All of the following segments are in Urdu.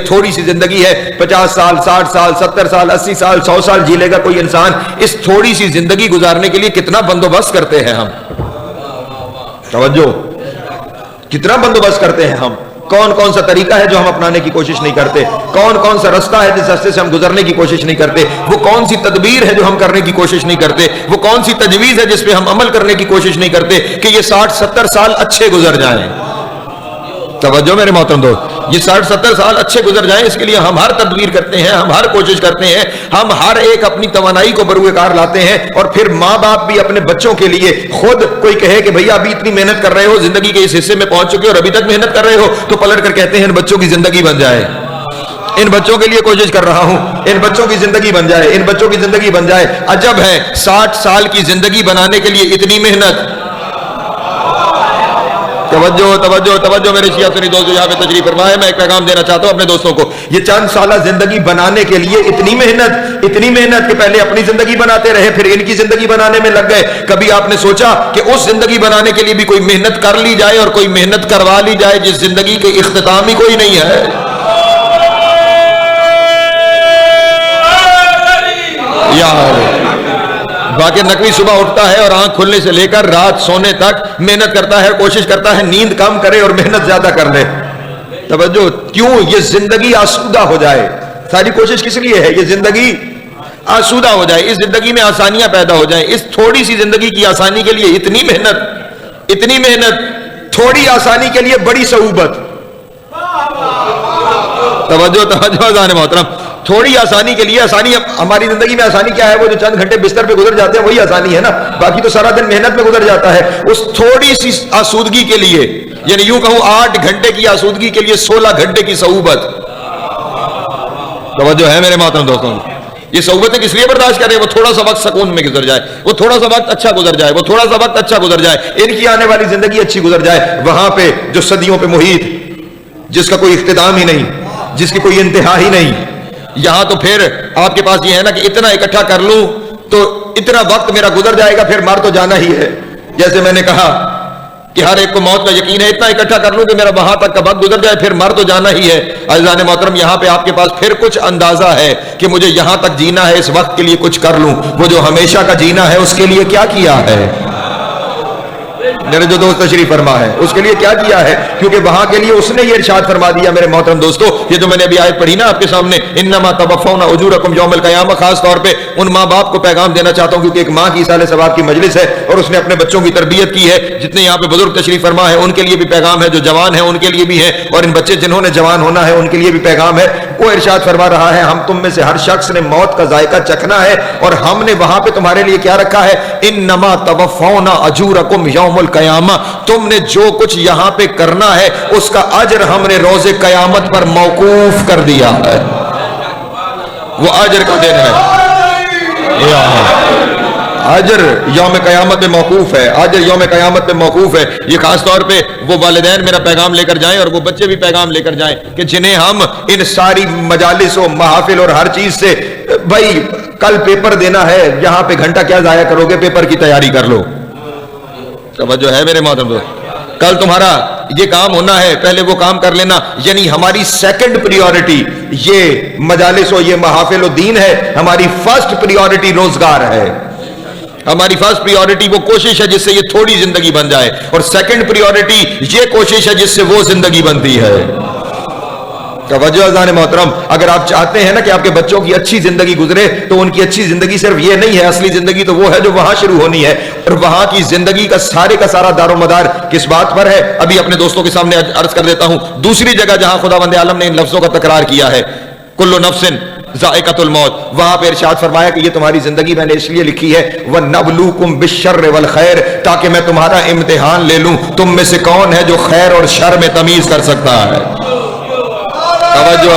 تھوڑی سی زندگی ہے، 50 سال 60 سال 70 سال 80 سال 100 سال جی لے گا کوئی انسان. اس تھوڑی سی زندگی گزارنے کے لیے کتنا بندوبست کرتے ہیں ہم. توجہ، کتنا بندوبست کرتے ہیں ہم. کون کون سا طریقہ ہے جو ہم اپنانے کی کوشش نہیں کرتے، کون کون سا رستہ ہے جس راستے سے ہم گزرنے کی کوشش نہیں کرتے، وہ کون سی تدبیر ہے جو ہم کرنے کی کوشش نہیں کرتے، وہ کون سی تجویز ہے جس پہ ہم عمل کرنے کی کوشش نہیں کرتے کہ یہ 60-70 سال اچھے گزر جائیں. توجہ میرے محترم دوست، یہ 60-70 سال اچھے گزر جائیں اس کے لیے ہم ہر تدبیر کرتے ہیں، ہم ہر کوشش کرتے ہیں، ہم ہر ایک اپنی توانائی کو بروئے کار لاتے ہیں. اور پھر ماں باپ بھی اپنے بچوں کے لیے، خود کوئی کہے کہ بھئی ابھی اتنی محنت کر رہے ہو، زندگی کے اس حصے میں پہنچ چکے ہو اور ابھی تک محنت کر رہے ہو، تو پلٹ کر کہتے ہیں ان بچوں کی زندگی بن جائے، ان بچوں کے لیے کوشش کر رہا ہوں، ان بچوں کی زندگی بن جائے، ان بچوں کی زندگی بن جائے. عجب ہے 60 سال کی زندگی بنانے کے لیے اتنی محنت. توجہ توجہ توجہ میرے شیعہ سنی دوستو، یہاں پہ تشریف فرمائے. میں ایک پیغام دینا چاہتا ہوں اپنے دوستوں کو. یہ چند سالہ زندگی بنانے کے لیے اتنی محنت کہ پہلے اپنی زندگی بناتے رہے، پھر ان کی زندگی بنانے میں لگ گئے. کبھی آپ نے سوچا کہ اس زندگی بنانے کے لیے بھی کوئی محنت کر لی جائے اور کوئی محنت کروا لی جائے جس زندگی کے اختتام ہی کوئی نہیں ہے. باقی نقوی صبح اٹھتا ہے اور آنکھ کھلنے سے لے کر رات سونے تک محنت کرتا ہے، کوشش کرتا ہے نیند کم کرے اور محنت زیادہ کر لے. توجہ، کیوں؟ یہ زندگی آسودہ ہو جائے. ساری کوشش کس لیے ہے؟ یہ زندگی آسودہ ہو جائے، اس زندگی میں آسانیاں پیدا ہو جائیں. اس تھوڑی سی زندگی کی آسانی کے لیے اتنی محنت، تھوڑی آسانی کے لیے بڑی صعوبت. توجہ توجہ ذہن محترم، تھوڑی آسانی کے لیے آسانی. ہماری زندگی میں آسانی کیا ہے؟ وہ جو چند گھنٹے بستر پہ گزر جاتے ہیں وہی آسانی ہے نا، باقی تو سارا دن محنت میں گزر جاتا ہے. اس تھوڑی سی آسودگی کے لیے، یعنی یوں کہوں 8 گھنٹے کی آسودگی کے لیے 16 گھنٹے کی صعوبت. توجہ ہے میرے محترم دوستوں، یہ صعوبتیں کس لیے برداشت کریں؟ وہ تھوڑا سا وقت سکون میں گزر جائے، وہ تھوڑا سا وقت اچھا گزر جائے، وہ تھوڑا سا وقت اچھا گزر جائے، ان کی آنے والی زندگی اچھی گزر جائے. وہاں پہ جو صدیوں پہ محیط، جس کا کوئی اختتام ہی نہیں، جس کی کوئی انتہا ہی نہیں، یہاں تو پھر آپ کے پاس یہ ہے نا کہ اتنا اکٹھا کر لوں تو اتنا وقت میرا گزر جائے گا، پھر مر تو جانا ہی ہے. جیسے میں نے کہا کہ ہر ایک کو موت کا یقین ہے، اتنا اکٹھا کر لوں کہ میرا وہاں تک کا وقت گزر جائے، پھر مر تو جانا ہی ہے. عزیزان محترم، یہاں پہ آپ کے پاس پھر کچھ اندازہ ہے کہ مجھے یہاں تک جینا ہے، اس وقت کے لیے کچھ کر لوں. وہ جو ہمیشہ کا جینا ہے اس کے لیے کیا کیا ہے؟ میرے جو دوست تشریف فرما ہے اس کے لیے کیا کیا ہے؟ کیونکہ وہاں کے لیے اس نے یہ ارشاد فرما دیا. میرے محترم دوستو، یہ جو میں نے ابھی آیت پڑھی نا آپ کے سامنے، انما توفون اجورکم یوم القیامہ، خاص طور پہ ان ماں باپ کو پیغام دینا چاہتا ہوں کیونکہ ایک ماں کی ایصال ثواب کی مجلس ہے اور اس نے اپنے بچوں کی تربیت کی ہے. جتنے یہاں پہ بزرگ تشریف فرما ہے ان کے لیے بھی پیغام ہے، جو جوان ہیں ان کے لیے بھی ہے، اور ان بچے جنہوں نے جوان ہونا ہے ان کے لیے بھی پیغام ہے. وہ ارشاد فرما رہا ہے ہم تم میں سے ہر شخص نے موت کا ذائقہ چکھنا ہے اور ہم نے وہاں پہ تمہارے لیے کیا رکھا ہے؟ انما توفون اجورکم یوم القیامہ، تم نے جو کچھ یہاں پہ کرنا ہے اس کا اجر ہم نے روز قیامت پر موقوف کر دیا ہے. وہ اجر کا دن ہے، اجر یوم قیامت میں موقوف ہے، اجر یوم قیامت میں موقوف ہے. یہ خاص طور پہ وہ والدین میرا پیغام لے کر جائیں اور وہ بچے بھی پیغام لے کر جائیں کہ جنہیں ہم ان ساری مجالس و محافل اور ہر چیز سے، بھائی کل پیپر دینا ہے، یہاں پہ گھنٹہ کیا ضائع کرو گے؟ پیپر کی تیاری کر لو. توجہ ہے میرے محترم دوست، کل تمہارا یہ کام ہونا ہے، پہلے وہ کام کر لینا. یعنی ہماری سیکنڈ پریورٹی یہ مجالس و یہ محافل و دین ہے، ہماری فرسٹ پریورٹی روزگار ہے، ہماری فرسٹ پریورٹی وہ کوشش ہے جس سے یہ تھوڑی زندگی بن جائے، اور سیکنڈ پریورٹی یہ کوشش ہے جس سے وہ زندگی بنتی ہے. توجہ اذان محترم، اگر آپ چاہتے ہیں نا کہ آپ کے بچوں کی اچھی زندگی گزرے تو ان کی اچھی زندگی صرف یہ نہیں ہے، اصلی زندگی تو وہ ہے جو وہاں شروع ہونی ہے. اور وہاں کی زندگی کا سارا دار و مدار کس بات پر ہے؟ ابھی اپنے دوستوں کے سامنے عرض کر دیتا ہوں. دوسری جگہ جہاں خداوند عالم نے ان لفظوں کا تکرار کیا ہے، کل نفس ذائقۃ الموت، وہاں پہ ارشاد فرمایا کہ یہ تمہاری زندگی میں نے اس لیے لکھی ہے وَنَبْلُوكُمْ بِالشَّرِّ وَالْخَيْرِ، تاکہ میں تمہارا امتحان لے لوں تم میں سے کون ہے جو خیر اور شر میں تمیز کر سکتا ہے. توجہ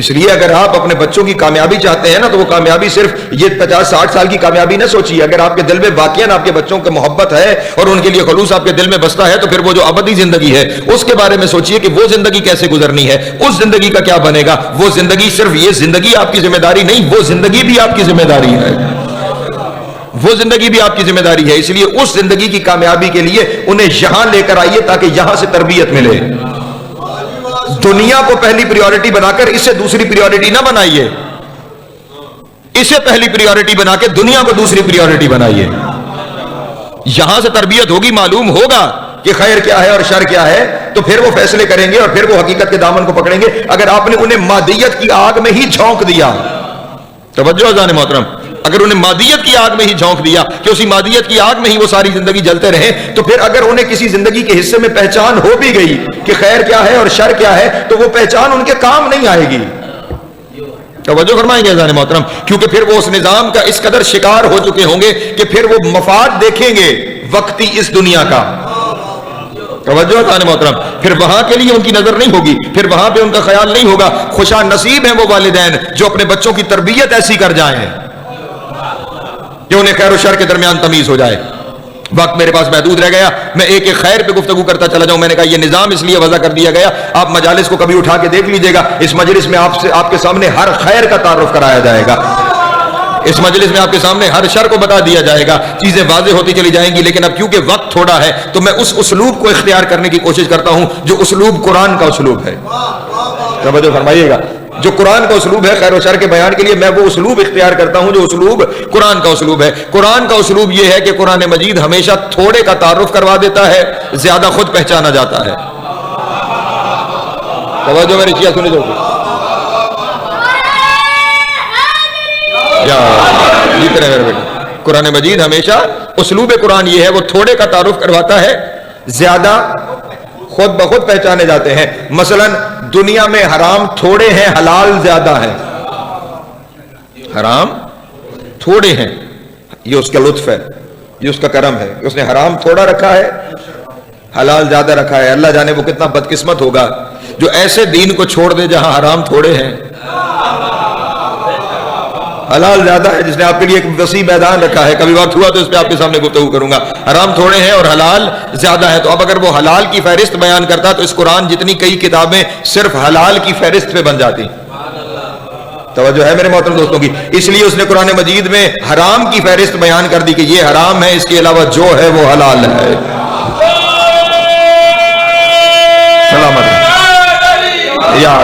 اس لیے اگر آپ اپنے بچوں کی کامیابی چاہتے ہیں نا تو وہ کامیابی صرف یہ 50-60 سال کی کامیابی نہ سوچیے. اگر آپ کے دل میں واقعاً آپ کے بچوں کی محبت ہے اور ان کے لیے خلوص آپ کے دل میں بستا ہے تو پھر وہ جو ابدی زندگی ہے اس کے بارے میں سوچیے کہ وہ زندگی کیسے گزرنی ہے, اس زندگی کا کیا بنے گا. وہ زندگی صرف یہ زندگی آپ کی ذمہ داری نہیں, وہ زندگی بھی آپ کی ذمہ داری ہے, وہ زندگی بھی آپ کی ذمہ داری ہے. اس لیے اس زندگی کی کامیابی کے لیے انہیں یہاں لے کر آئیے تاکہ یہاں سے تربیت ملے. دنیا کو پہلی پریورٹی بنا کر اسے دوسری پریورٹی نہ بنائیے, اسے پہلی پریورٹی بنا کے دنیا کو دوسری پریورٹی بنائیے. یہاں سے تربیت ہوگی, معلوم ہوگا کہ خیر کیا ہے اور شر کیا ہے, تو پھر وہ فیصلے کریں گے اور پھر وہ حقیقت کے دامن کو پکڑیں گے. اگر آپ نے انہیں مادیت کی آگ میں ہی جھونک دیا, توجہ اذان محترم, اگر انہیں مادیت کی آگ میں ہی جھونک دیا کہ اسی مادیت کی آگ میں ہی وہ ساری زندگی جلتے رہیں, تو پھر اگر انہیں کسی زندگی کے حصے میں پہچان ہو بھی گئی کہ خیر کیا ہے اور شر کیا ہے, تو وہ پہچان ان کے کام نہیں آئے گی. توجہ فرمائیں گے اذان محترم, کیونکہ پھر وہ اس نظام کا اس قدر شکار ہو چکے ہوں گے کہ پھر وہ مفاد دیکھیں گے وقتی اس دنیا کا. توجہ اذان محترم, پھر وہاں کے لیے ان کی نظر نہیں ہوگی, پھر وہاں پہ ان کا خیال نہیں ہوگا. خوشا نصیب ہیں وہ والدین جو اپنے بچوں کی تربیت ایسی کر جائیں کہ انہیں خیر و شر کے درمیان تمیز ہو جائے. وقت میرے پاس محدود رہ گیا, میں ایک ایک خیر پہ گفتگو کرتا چلا جاؤں. میں نے کہا یہ نظام اس لیے وضع کر دیا گیا, آپ مجالس کو کبھی اٹھا کے دیکھ لیجئے گا, اس مجلس میں آپ کے سامنے ہر خیر کا تعارف کرایا جائے گا, اس مجلس میں آپ کے سامنے ہر شر کو بتا دیا جائے گا, چیزیں واضح ہوتی چلی جائیں گی. لیکن اب کیونکہ وقت تھوڑا ہے تو میں اس اسلوب کو اختیار کرنے کی کوشش کرتا ہوں جو اسلوب قرآن کا اسلوب ہے. توجہ فرمائیے گا, جو قرآن کا اسلوب ہے خیر و شر کے بیان کے لیے, میں وہ اسلوب اختیار کرتا ہوں جو اسلوب قرآن کا اسلوب ہے. قرآن کا اسلوب یہ ہے کہ قرآن مجید ہمیشہ تھوڑے کا تعارف کروا دیتا ہے, زیادہ خود پہچانا جاتا ہے. توجہ میری چیز سنی جاؤ, جیتے رہے میرے بیٹے. قرآن مجید ہمیشہ اسلوب قرآن یہ ہے, وہ تھوڑے کا تعارف کرواتا ہے, زیادہ خود بخود پہچانے جاتے ہیں. مثلا دنیا میں حرام تھوڑے ہیں, حلال زیادہ ہے. حرام تھوڑے ہیں, یہ اس کا لطف ہے, یہ اس کا کرم ہے, اس نے حرام تھوڑا رکھا ہے, حلال زیادہ رکھا ہے. اللہ جانے وہ کتنا بدقسمت ہوگا جو ایسے دین کو چھوڑ دے جہاں حرام تھوڑے ہیں, حلال زیادہ ہے, جس نے آپ کے لیے ایک وسیع میدان رکھا ہے. کبھی وقت ہوا تو اس پہ آپ کے سامنے گفتگو کروں گا. حرام تھوڑے ہیں اور حلال زیادہ ہے. تو اب اگر وہ حلال کی فہرست بیان کرتا تو اس قرآن جتنی کئی کتابیں صرف حلال کی فہرست پہ بن جاتی. توجہ ہے میرے محترم دوستوں کی, اس لیے اس نے قرآن مجید میں حرام کی فہرست بیان کر دی کہ یہ حرام ہے, اس کے علاوہ جو ہے وہ حلال ہے. سلامت یا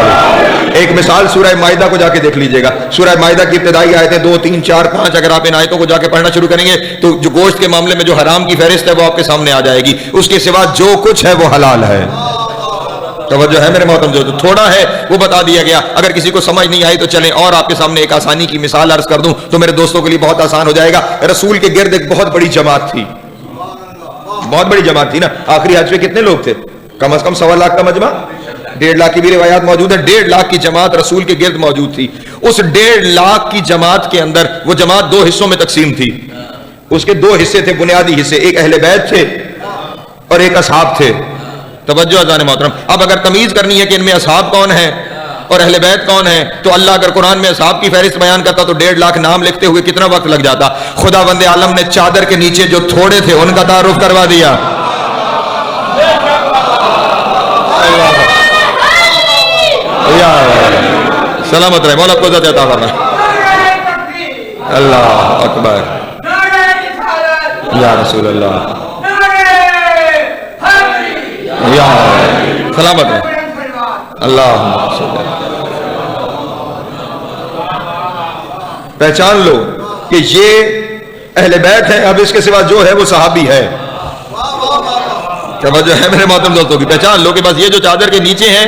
ایک مثال سورہ مائدہ کو جا کے دیکھ لیجئے گا. سورہ مائدہ کی ابتدائی آیتیں 2, 3, 4, 5, اگر آپ ان آیتوں کو جا کے پڑھنا شروع کریں گے تو جو گوشت کے معاملے میں جو حرام کی فہرست ہے وہ آپ کے سامنے آ جائے گی. اس کے سوا جو کچھ ہے وہ حلال ہے. توجہ ہے میرے محترم, جو تھوڑا ہے وہ بتا دیا گیا. اگر کسی کو سمجھ نہیں آئی تو چلیں اور آپ کے سامنے ایک آسانی کی مثال عرض کر دوں تو میرے دوستوں کے لیے بہت آسان ہو جائے گا. رسول کے گرد ایک بہت بڑی جماعت تھی, بہت بڑی جماعت تھی نا. آخری حج پہ کتنے لوگ تھے؟ کم از کم 1.25 لاکھ کا مجمع, 1.5 لاکھ کی بھی روایات موجود ہے. 1.5 لاکھ کی جماعت رسول کے گرد موجود تھی. اس 1.5 لاکھ کی جماعت کے اندر وہ جماعت 2 حصوں میں تقسیم تھی. اس کے 2 حصے تھے, بنیادی حصے, ایک اہل بیت تھے اور ایک اصحاب تھے. توجہ اذان محترم, اب اگر تمیز کرنی ہے کہ ان میں اصحاب کون ہیں اور اہل بیت کون ہیں, تو اللہ اگر قرآن میں اصحاب کی فہرست بیان کرتا تو 1.5 لاکھ نام لکھتے ہوئے کتنا وقت لگ جاتا. خدا بند عالم نے چادر کے نیچے جو تھوڑے تھے ان کا تعارف کروا دیا. سلامت رہے, مولا کو عزت عطا فرمائے. اللہ اکبر, یا رسول اللہ, یا سلامت رہے. اللہ پہچان لو کہ یہ اہل بیت ہے, اب اس کے سوا جو ہے وہ صحابی ہے. توجہ ہے میرے محترم دوستوں کی, پہچان لو کہ بس یہ جو چادر کے نیچے ہیں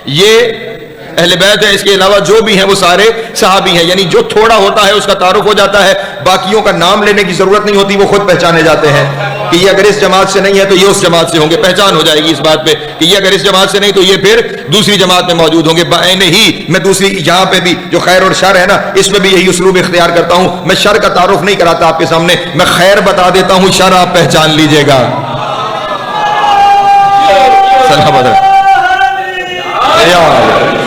یہ اہل بیت ہے, اس کے علاوہ جو بھی ہیں وہ سارے صحابی ہیں. یعنی جو تھوڑا ہوتا ہے اس کا تعارف ہو جاتا ہے, باقیوں کا نام لینے کی ضرورت نہیں ہوتی, وہ خود پہچانے جاتے ہیں کہ یہ اگر اس جماعت سے نہیں ہے تو یہ اس جماعت سے ہوں گے. پہچان ہو جائے گی اس بات پہ کہ یہ اگر اس جماعت سے نہیں تو یہ پھر دوسری جماعت میں موجود ہوں گے. بعین ہی میں دوسری یہاں پہ بھی جو خیر اور شر ہے نا, اس میں بھی یہی اسلوب اختیار کرتا ہوں. میں شر کا تعارف نہیں کراتا آپ کے سامنے, میں خیر بتا دیتا ہوں, شر آپ پہچان لیجئے گا. سلامت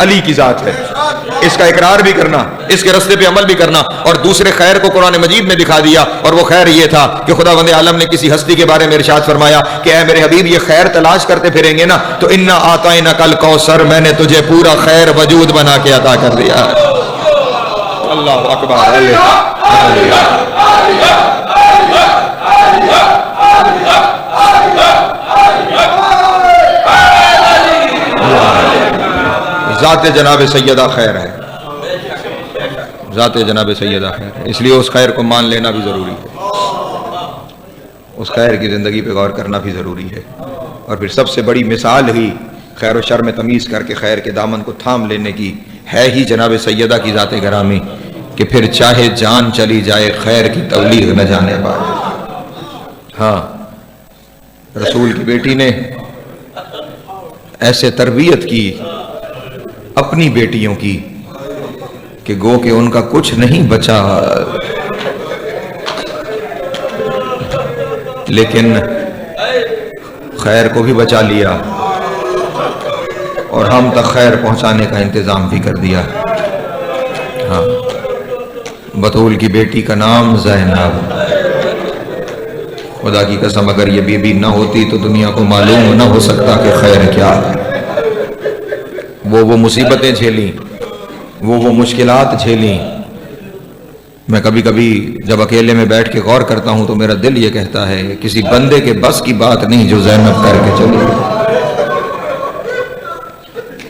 علی کی ذات ہے. اس کا اقرار بھی کرنا, اس کے راستے پہ عمل بھی کرنا, اور دوسرے خیر کو قرآن مجید میں دکھا دیا. اور وہ خیر یہ تھا کہ خداوند عالم نے کسی ہستی کے بارے میں ارشاد فرمایا کہ اے میرے حبیب یہ خیر تلاش کرتے پھریں گے نا تو انا آتینا کل کوثر, میں نے تجھے پورا خیر وجود بنا کے عطا کر دیا. اللہ اکبر. ذات جناب سیدہ خیر ہے, ذات جناب سیدہ خیر ہے, اس لیے اس خیر کو مان لینا بھی ضروری ہے, اس خیر کی زندگی پہ غور کرنا بھی ضروری ہے. اور پھر سب سے بڑی مثال ہی خیر و شر میں تمیز کر کے خیر کے دامن کو تھام لینے کی ہے ہی جناب سیدہ کی ذات گرامی, کہ پھر چاہے جان چلی جائے خیر کی تبلیغ نہ جانے پائے. ہاں, رسول کی بیٹی نے ایسے تربیت کی اپنی بیٹیوں کی کہ گو کہ ان کا کچھ نہیں بچا, لیکن خیر کو بھی بچا لیا اور ہم تک خیر پہنچانے کا انتظام بھی کر دیا. ہاں, بطول کی بیٹی کا نام زینب. خدا کی قسم اگر یہ بی بی نہ ہوتی تو دنیا کو معلوم نہ ہو سکتا کہ خیر کیا ہے. وہ مصیبتیں جھیلیں, وہ مشکلات جھیلیں. میں کبھی کبھی جب اکیلے میں بیٹھ کے غور کرتا ہوں تو میرا دل یہ کہتا ہے کسی بندے کے بس کی بات نہیں جو زینب کر کے چلی.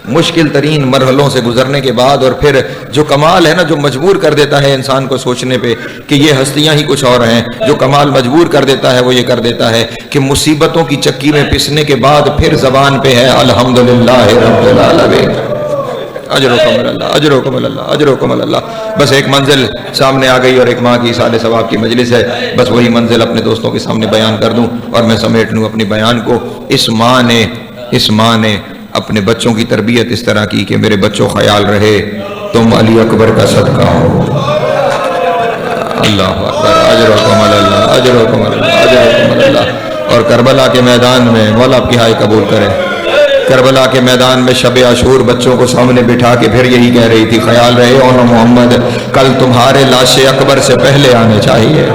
مشکل ترین مرحلوں سے گزرنے کے بعد اور پھر جو کمال ہے نا, جو مجبور کر دیتا ہے انسان کو سوچنے پہ کہ یہ ہستیاں ہی کچھ اور ہیں, جو کمال مجبور کر دیتا ہے وہ یہ کر دیتا ہے کہ مصیبتوں کی چکی میں پسنے کے بعد پھر زبان پہ ہے الحمدللہ رب العالمین. اجرکم اللہ, اجرکم اللہ, اجرکم اللہ. بس ایک منزل سامنے آ گئی اور ایک ماں کی سال ثواب کی مجلس ہے, بس وہی منزل اپنے دوستوں کے سامنے بیان کر دوں اور میں سمیٹ لوں اپنی بیان کو. اس ماں نے اپنے بچوں کی تربیت اس طرح کی کہ میرے بچوں خیال رہے تم علی اکبر کا صدقہ ہو. اللہ اکبر, اجرکم اللہ, اجرکم اللہ, اجرکم اللہ. اور کربلا کے میدان میں, مولا آپ کی ہائے قبول کرے, کربلا کے میدان میں شب عاشور بچوں کو سامنے بٹھا کے پھر یہی کہہ رہی تھی خیال رہے او محمد کل تمہارے لاش اکبر سے پہلے آنے چاہیے,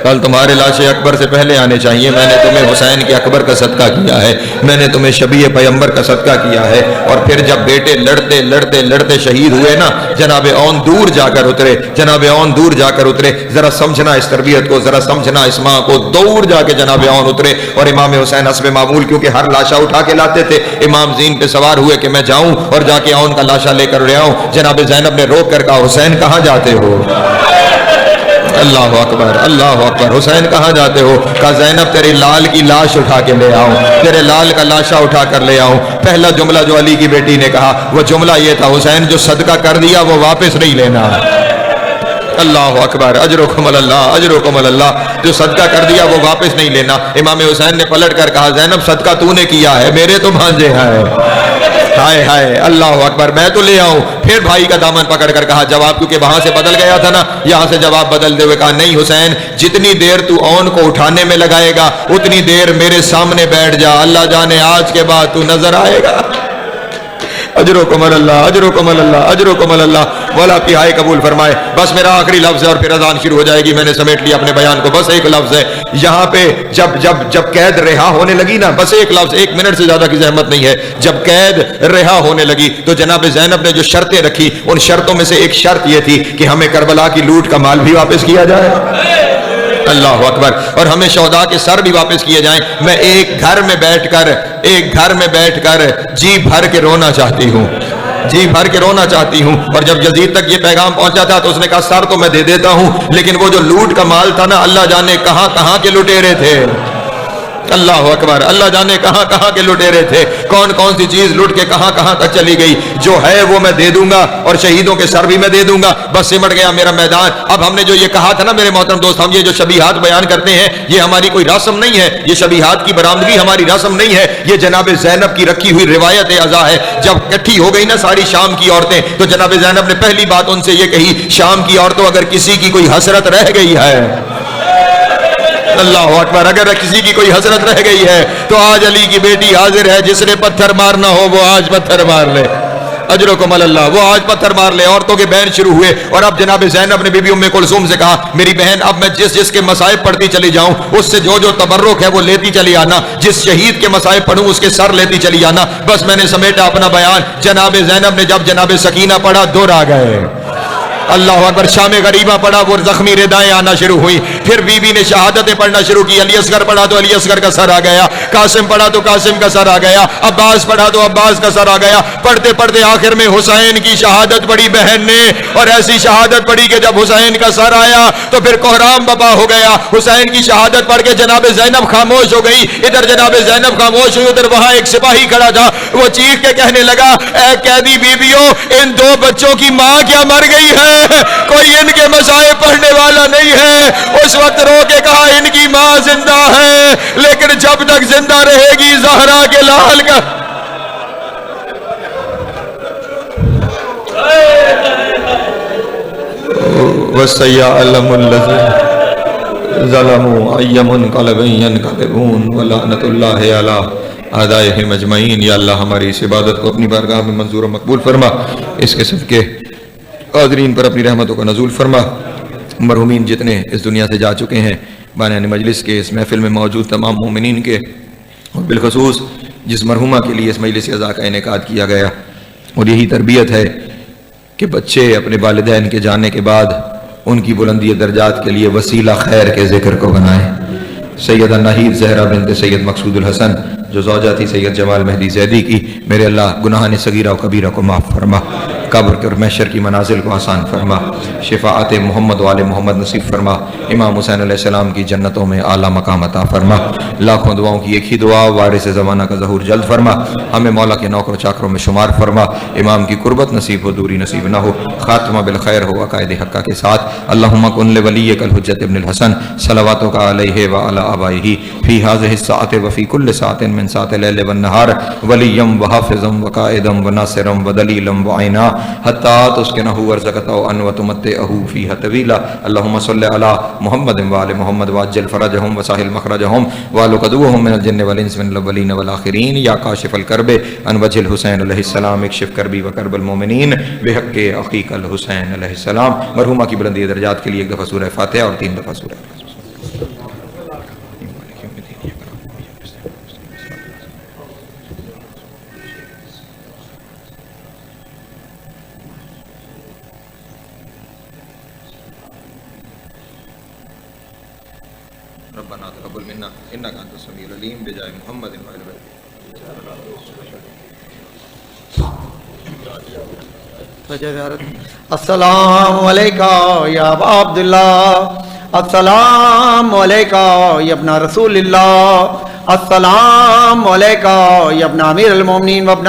کل تمہارے لاش اکبر سے پہلے آنے چاہیے. میں نے تمہیں حسین کے اکبر کا صدقہ کیا ہے, میں نے تمہیں شبیہ پیغمبر کا صدقہ کیا ہے. اور پھر جب بیٹے لڑتے لڑتے لڑتے شہید ہوئے نا, جناب اون دور جا کر اترے, جناب اون دور جا کر اترے. ذرا سمجھنا اس تربیت کو, ذرا سمجھنا اس ماں کو. دور جا کے جناب اون اترے اور امام حسین حسب معمول کیونکہ ہر لاشا اٹھا کے لاتے تھے, امام زین پہ سوار ہوئے کہ میں جاؤں اور جا کے اون کا لاشا لے کر لے آؤں. جناب زینب نے روک کر کہا حسین کہاں جاتے ہو؟ اللہ اکبر, اللہ اکبر. حسین کہاں جاتے ہو؟ کہا زینب تیرے لال کی لاش اٹھا کے لے آؤں, تیرے لال کا لاشا اٹھا کر لے آؤں. پہلا جملہ جو علی کی بیٹی نے کہا وہ جملہ یہ تھا حسین جو صدقہ کر دیا وہ واپس نہیں لینا. اللہ اکبر, اجرکم اللہ, اجرکم اللہ. جو صدقہ کر دیا وہ واپس نہیں لینا. امام حسین نے پلٹ کر کہا زینب صدقہ تو نے کیا ہے, میرے تو بھانجے ہیں. ہائے ہائے, اللہ اکبر, میں تو لے آؤں. پھر بھائی کا دامن پکڑ کر کہا جواب, کیونکہ وہاں سے بدل گیا تھا نا, یہاں سے جواب بدلتے ہوئے کہا نہیں حسین جتنی دیر تو اون کو اٹھانے میں لگائے گا اتنی دیر میرے سامنے بیٹھ جا, اللہ جانے آج کے بعد تو نظر آئے گا. اجرکم اللہ, اجرکم اللہ, اجرکم اللہ. مولا کی ہائے قبول فرمائے. بس میرا آخری لفظ ہے اور پھر اذان شروع ہو جائے گی. میں نے سمیٹ لیا اپنے بیان کو, بس ایک لفظ ہے یہاں پہ. جب قید رہا ہونے لگی نا, بس ایک لفظ, 1 منٹ سے زیادہ کی زحمت نہیں ہے. جب قید رہا ہونے لگی تو جناب زینب نے جو شرطیں رکھی ان شرطوں میں سے ایک شرط یہ تھی کہ ہمیں کربلا کی لوٹ کا مال بھی واپس کیا جائے. اللہ اکبر. اور ہمیں شہداء کے سر بھی واپس کیے جائیں. میں ایک گھر میں بیٹھ کر جی بھر کے رونا چاہتی ہوں, جی بھر کے رونا چاہتی ہوں. اور جب یزید تک یہ پیغام پہنچا تھا تو اس نے کہا سر تو میں دے دیتا ہوں, لیکن وہ جو لوٹ کا مال تھا نا, اللہ جانے کہاں کہاں کے لٹیرے تھے. اللہ اکبر, اللہ جانے کہاں کہاں کے لٹیرے تھے, کون کون سی چیز لٹ کے کہاں کہاں تک چلی گئی. جو ہے وہ میں دے دوں گا اور شہیدوں کے سر بھی میں دے دوں گا. بس سمٹ گیا میرا میدان. اب ہم نے جو یہ کہا تھا نا میرے محترم دوست, ہم یہ جو شبیہات بیان کرتے ہیں یہ ہماری کوئی رسم نہیں ہے, یہ شبیہات کی برآمدگی ہماری رسم نہیں ہے, یہ جناب زینب کی رکھی ہوئی روایت ازا ہے. جب اکٹھی ہو گئی نا ساری شام کی عورتیں تو جناب زینب نے پہلی بات ان سے یہ کہی, شام کی عورتوں اگر کسی کی کوئی حسرت رہ گئی ہے اللہ اکبر. اگر کسی کی کوئی حسرت رہ گئی ہے تو آج علی کی بیٹی حاضر ہے. جس نے پتھر مارنا ہو وہ آج پتھر مار لے. اجرکم اللہ. وہ آج پتھر مار لے. عورتوں کے بہن شروع ہوئے اور اب جناب زینب نے بی بی ام کلثوم سے کہا میری بہن اب میں جس کے مصائب پڑھتی چلی جاؤں اس سے جو تبرک ہے وہ لیتی چلی آنا. جس شہید کے مصائب پڑھوں اس کے سر لیتی چلی آنا. بس میں نے سمیٹا اپنا بیان. جناب زینب نے جب جناب سکینہ پڑھا دور آ گئے. اللہ اکبر. شام غریبہ پڑھا وہ زخمی ردائیں آنا شروع ہوئی. پھر بی بی نے شہادتیں پڑھنا شروع کی. علی اصغر پڑھا تو علی اصغر کا سر آ گیا. قاسم پڑھا تو قاسم کا سر آ گیا. عباس پڑھا تو عباس کا سر آ گیا. پڑھتے پڑھتے آخر میں حسین کی شہادت پڑھی بہن نے. اور ایسی شہادت پڑھی کہ جب حسین کا سر آیا تو پھر کوہرام بپا ہو گیا. حسین کی شہادت پڑھ کے جناب زینب خاموش ہو گئی. ادھر جناب زینب خاموش ہوئی, ادھر وہاں ایک سپاہی کھڑا تھا. وہ چیخ کے کہنے لگا اے قیدی بیویوں ان دو بچوں کی ماں کیا مر گئی ہے؟ کوئی ان کے مصائب پڑھنے والا نہیں ہے. اس وقت رو کے کہا ان کی ماں زندہ ہے لیکن جب تک زندہ رہے گی زہرا کے لال کا وَسَيَعْلَمُ الَّذِينَ ظَلَمُوا أَيَّ مُنْقَلَبٍ يَنْقَلِبُونَ وَلَعْنَةُ اللَّهِ عَلَىٰ أَعْدَائِهِمْ أَجْمَعِينَ. یا اللہ ہماری اس عبادت کو اپنی بارگاہ میں منظور و مقبول فرما. اس کے صدقے حاضرین پر اپنی رحمتوں کا نزول فرما. مرحومین جتنے اس دنیا سے جا چکے ہیں بانیان مجلس کے, اس محفل میں موجود تمام مومنین کے, اور بالخصوص جس مرحومہ کے لیے اس مجلس عزا کا انعقاد کیا گیا. اور یہی تربیت ہے کہ بچے اپنے والدین کے جانے کے بعد ان کی بلندی درجات کے لیے وسیلہ خیر کے ذکر کو بنائیں. سیدہ ناہید زہرا بنت سید مقصود الحسن جو زوجہ تھی سید جمال مہدی زیدی کی, میرے اللہ گناہان صغیرہ و کبیرہ کو معاف فرما. قبر اور محشر کی منازل کو آسان فرما. شفاعت محمد و آل محمد نصیب فرما. امام حسین علیہ السلام کی جنتوں میں اعلیٰ مقام عطا فرما. لاکھوں دعاؤں کی ایک ہی دعا, وارث زمانہ کا ظہور جلد فرما. ہمیں مولا کے نوکر و چاکروں میں شمار فرما. امام کی قربت نصیب ہو, دوری نصیب نہ ہو. خاتمہ بالخیر ہو عقائد حقہ کے ساتھ. اللہم کن لولیک الحجت ابن الحسن صلواتک علیہ وعلی آبائہ فی ہذہ الساعۃ وفی کل ساعۃ من ساعۃ اللیل والنہار ولیا وحافظا وقائدا وناصرا ودلیلا وعینا حتی تسکنہ ورزقتہ ان وتمتعہ فیہ طویلا. اللہم صلی علی محمد وآل محمد وعجل فرجہم وسہل مخرجہم وعلقدوہم من الجن والانس من الاولین والآخرین. یا کاشف الکرب عن وجہ الحسین علیہ السلام اکشف کربی وکرب المومنین بحق اخیک الحسین علیہ السلام. مرحومہ کی بلندی درجات کے لیے ایک دفعہ سورہ فاتحہ اور 3 دفعہ سورہ ربنا تقبل منا انك انت السميع العليم بجاه محمد وآل السلام علیکم یا ابا عبداللہ, السلام علیکم یا ابن رسول اللہ, السلام علیکم یا ابن امیر المومنین و ابن